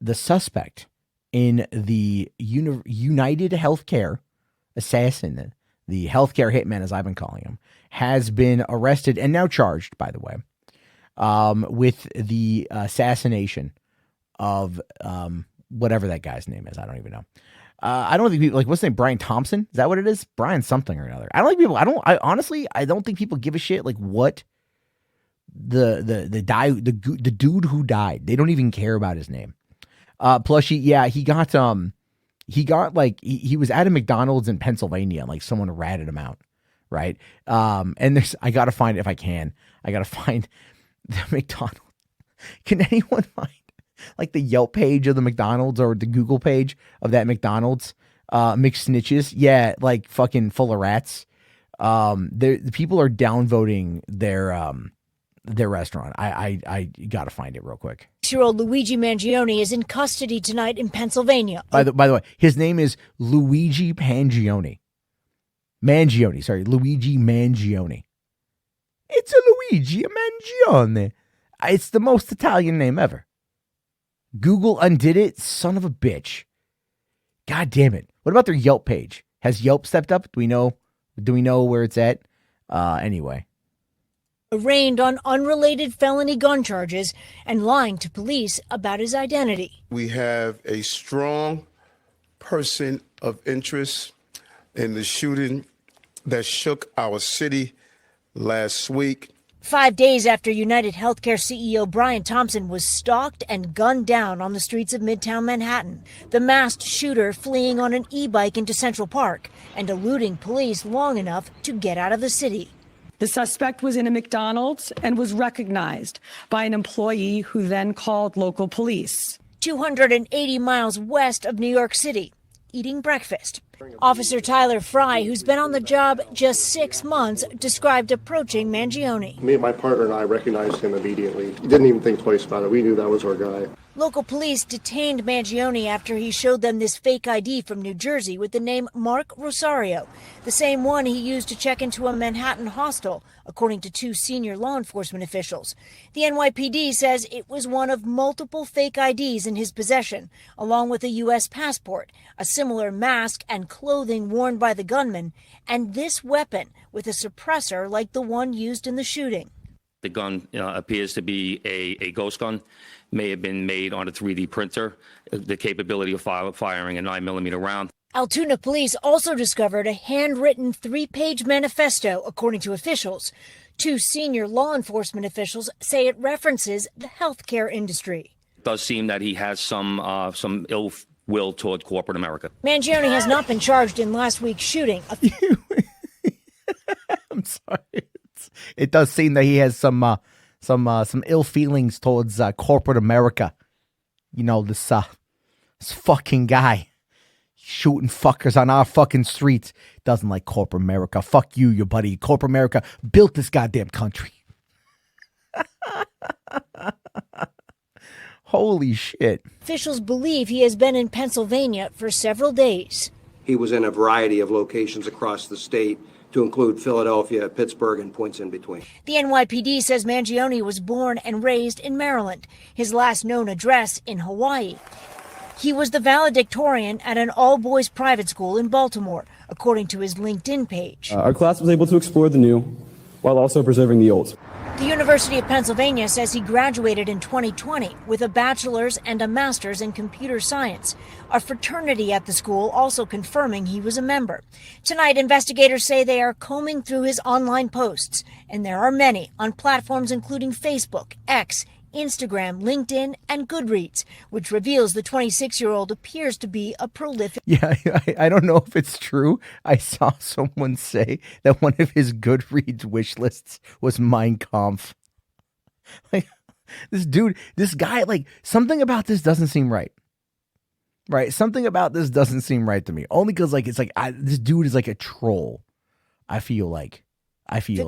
the suspect in the UnitedHealthcare assassin, the healthcare hitman, as I've been calling him, has been arrested and now charged, by the way, with the assassination of whatever that guy's name is. I don't even know. I don't think people like, what's his name? Brian Thompson? Is that what it is? Brian something or another. I honestly, I don't think people give a shit like what the dude who died. They don't even care about his name. Plus he got he was at a McDonald's in Pennsylvania and like someone ratted him out. Right. And I got to find, if I can, I got to find the McDonald's. Can anyone find like the Yelp page of the McDonald's or the Google page of that McDonald's? McSnitches. Yeah. Like fucking full of rats. The people are downvoting their restaurant. I got to find it real quick. 6-year-old Luigi Mangione is in custody tonight in Pennsylvania. By the way, his name is Luigi Mangione. Luigi Mangione. It's a Luigi Mangione. It's the most Italian name ever. Google undid it, son of a bitch. God damn it. What about their Yelp page? Has Yelp stepped up? Do we know where it's at? Anyway. Arraigned on unrelated felony gun charges and lying to police about his identity. We have a strong person of interest in the shooting that shook our city last week. 5 days after UnitedHealthcare CEO Brian Thompson was stalked and gunned down on the streets of Midtown Manhattan, the masked shooter fleeing on an e-bike into Central Park and eluding police long enough to get out of the city. The suspect was in a McDonald's and was recognized by an employee who then called local police. 280 miles west of New York City, eating breakfast. Officer Tyler Fry, who's been on the job just 6 months, described approaching Mangione. Me and my partner and I recognized him immediately. Didn't even think twice about it. We knew that was our guy. Local police detained Mangione after he showed them this fake ID from New Jersey with the name Mark Rosario, the same one he used to check into a Manhattan hostel, according to 2 senior law enforcement officials. The NYPD says it was one of multiple fake IDs in his possession, along with a U.S. passport, a similar mask and clothing worn by the gunman, and this weapon with a suppressor like the one used in the shooting. The gun appears to be a ghost gun, may have been made on a 3D printer, the capability of firing a 9mm round. Altoona police also discovered a handwritten 3-page manifesto, according to officials. 2 senior law enforcement officials say it references the healthcare industry. It does seem that he has some ill will toward corporate America. Mangione has not been charged in last week's shooting. I'm sorry. It does seem that he has some ill feelings towards corporate America. You know, this fucking guy shooting fuckers on our fucking streets doesn't like corporate America. Fuck you, your buddy. Corporate America built this goddamn country. Holy shit. Officials believe he has been in Pennsylvania for several days. He was in a variety of locations across the state, to include Philadelphia, Pittsburgh, and points in between. The NYPD says Mangione was born and raised in Maryland, his last known address in Hawaii. He was the valedictorian at an all-boys private school in Baltimore, according to his LinkedIn page. Our class was able to explore the new while also preserving the old. The University of Pennsylvania says he graduated in 2020 with a bachelor's and a master's in computer science. A fraternity at the school also confirming he was a member. Tonight, investigators say they are combing through his online posts, and there are many on platforms including Facebook, X, Instagram, LinkedIn, and Goodreads, which reveals the 26-year-old appears to be a prolific. Yeah, I don't know if it's true. I saw someone say that one of his Goodreads wish lists was Mein Kampf. Like, this guy, like, something about this doesn't seem right. Right? Something about this doesn't seem right to me. Only because, like, it's like, this dude is like a troll. I feel like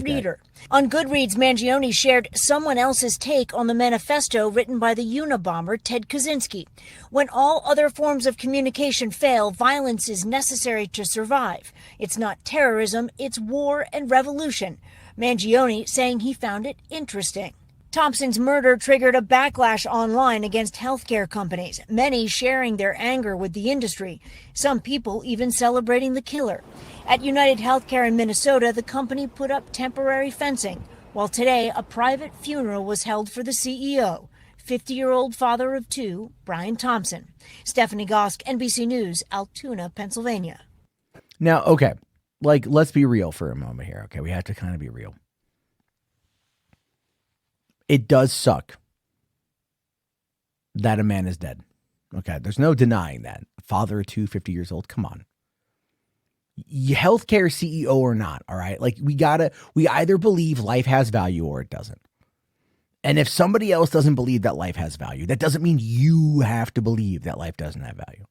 reader. On Goodreads, Mangione shared someone else's take on the manifesto written by the Unabomber Ted Kaczynski. When all other forms of communication fail, violence is necessary to survive. It's not terrorism, it's war and revolution. Mangione saying he found it interesting. Thompson's murder triggered a backlash online against healthcare companies, many sharing their anger with the industry, some people even celebrating the killer. At UnitedHealthcare in Minnesota, the company put up temporary fencing, while today a private funeral was held for the CEO, 50-year-old father of two, Brian Thompson. Stephanie Gosk, NBC News, Altoona, Pennsylvania. Now, okay, like, let's be real for a moment here, okay? We have to kind of be real. It does suck that a man is dead. Okay, there's no denying that. Father of two, 50 years old, come on. Healthcare CEO or not, all right? Like, we either believe life has value or it doesn't. And if somebody else doesn't believe that life has value, that doesn't mean you have to believe that life doesn't have value.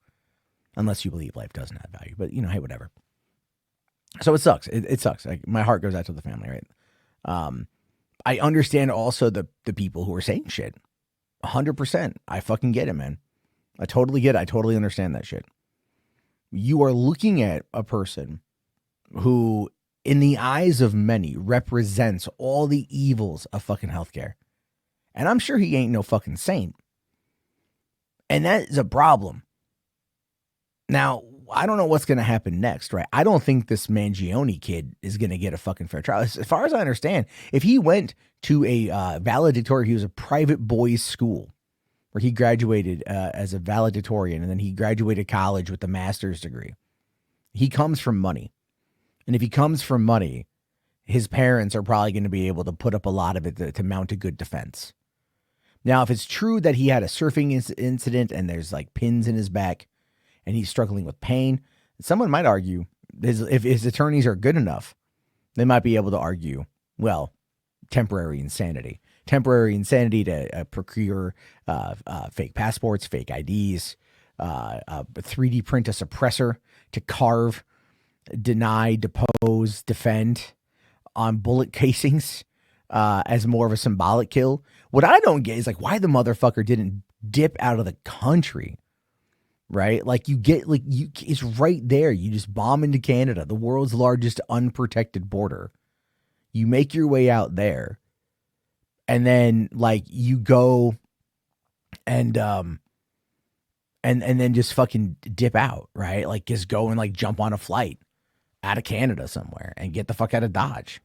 Unless you believe life doesn't have value. But, hey, whatever. So it sucks. It sucks. Like, my heart goes out to the family, right? I understand also the people who are saying shit. 100%. I fucking get it, man. I totally get it. I totally understand that shit. You are looking at a person who, in the eyes of many, represents all the evils of fucking healthcare. And I'm sure he ain't no fucking saint. And that is a problem. Now, I don't know what's going to happen next, right? I don't think this Mangione kid is going to get a fucking fair trial. As far as I understand, if he went to a valedictorian, he was a private boys' school where he graduated as a valedictorian, and then he graduated college with a master's degree. He comes from money. And if he comes from money, his parents are probably going to be able to put up a lot of it to mount a good defense. Now, if it's true that he had a surfing incident and there's like pins in his back and he's struggling with pain, someone might argue, if his attorneys are good enough, they might be able to argue, well, temporary insanity. Temporary insanity to procure fake passports, fake IDs, 3D print a suppressor to carve, deny, depose, defend on bullet casings as more of a symbolic kill. What I don't get is like why the motherfucker didn't dip out of the country, right? Like it's right there. You just bomb into Canada, the world's largest unprotected border. You make your way out there, and then like you go and then just fucking dip out, right? Like just go and like jump on a flight out of Canada somewhere and get the fuck out of Dodge.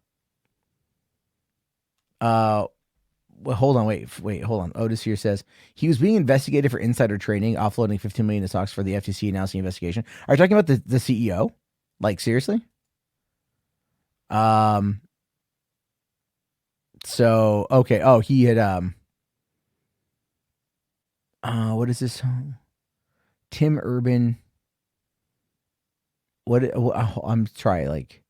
Well, hold on. Otis here says he was being investigated for insider trading, offloading $15 million to stocks for the FTC announcing investigation. Are you talking about the CEO? Like, seriously? So, okay. Oh, he had, what is this? Tim Urban. I'm trying, like,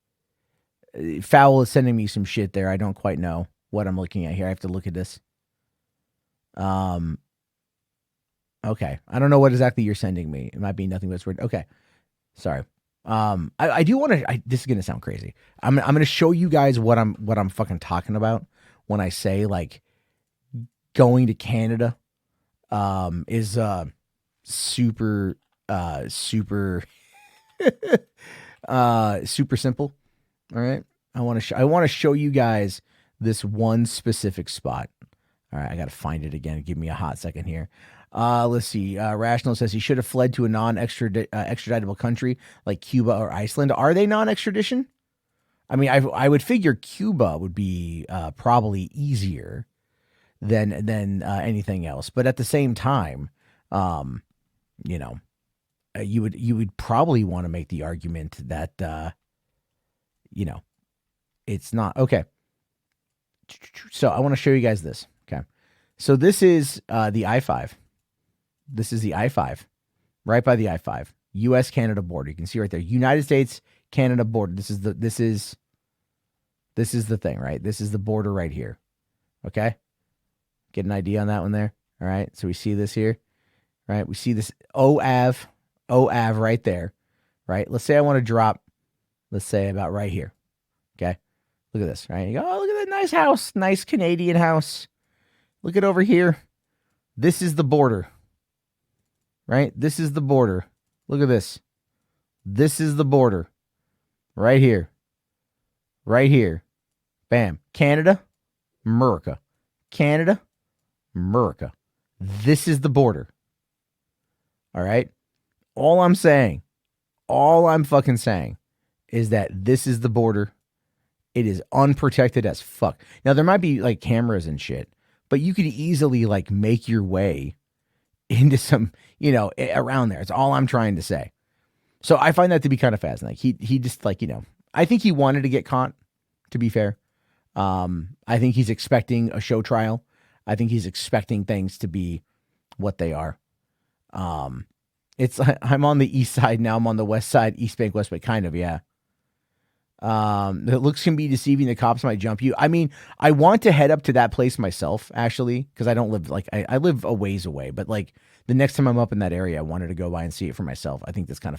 Fowl is sending me some shit there. I don't quite know what I'm looking at here. I have to look at this. Okay. I don't know what exactly you're sending me. It might be nothing but it's weird. Okay. Sorry. I do want to, this is going to sound crazy. I'm going to show you guys what I'm fucking talking about when I say like going to Canada, is, super simple. All right. I want to show you guys this one specific spot. All right. I got to find it again. Give me a hot second here. Let's see. Rational says he should have fled to a extraditable country like Cuba or Iceland. Are they non-extradition? I mean, I would figure Cuba would be probably easier than anything else. But at the same time, you would probably want to make the argument that it's not. Okay. So I want to show you guys this. Okay. So this is the I-5. This is the I-5, right by the I-5, U.S.-Canada border. You can see right there, United States-Canada border. This is the thing, right? This is the border right here. Okay. Get an idea on that one there. All right. So we see this here, right? We see this OAV right there, right? Let's say I want to drop, let's say about right here. Okay. Look at this, right? You go, oh, look at that nice house, nice Canadian house. Look at over here. This is the border, right? This is the border. Look at this. This is the border right here. Right here. Bam. Canada, America. Canada, America. This is the border. All right. All I'm fucking saying is that this is the border. It is unprotected as fuck. Now, there might be like cameras and shit, but you could easily like make your way into some, around there. It's all I'm trying to say. So I find that to be kind of fascinating. He just like, I think he wanted to get caught, to be fair. I think he's expecting a show trial. I think he's expecting things to be what they are. I'm on the east side now. I'm on the west side, East Bank, West Bank, kind of, yeah. The looks can be deceiving. The cops might jump you. I mean, I want to head up to that place myself, actually, because I don't live I live a ways away, but like the next time I'm up in that area, I wanted to go by and see it for myself. I think that's kind of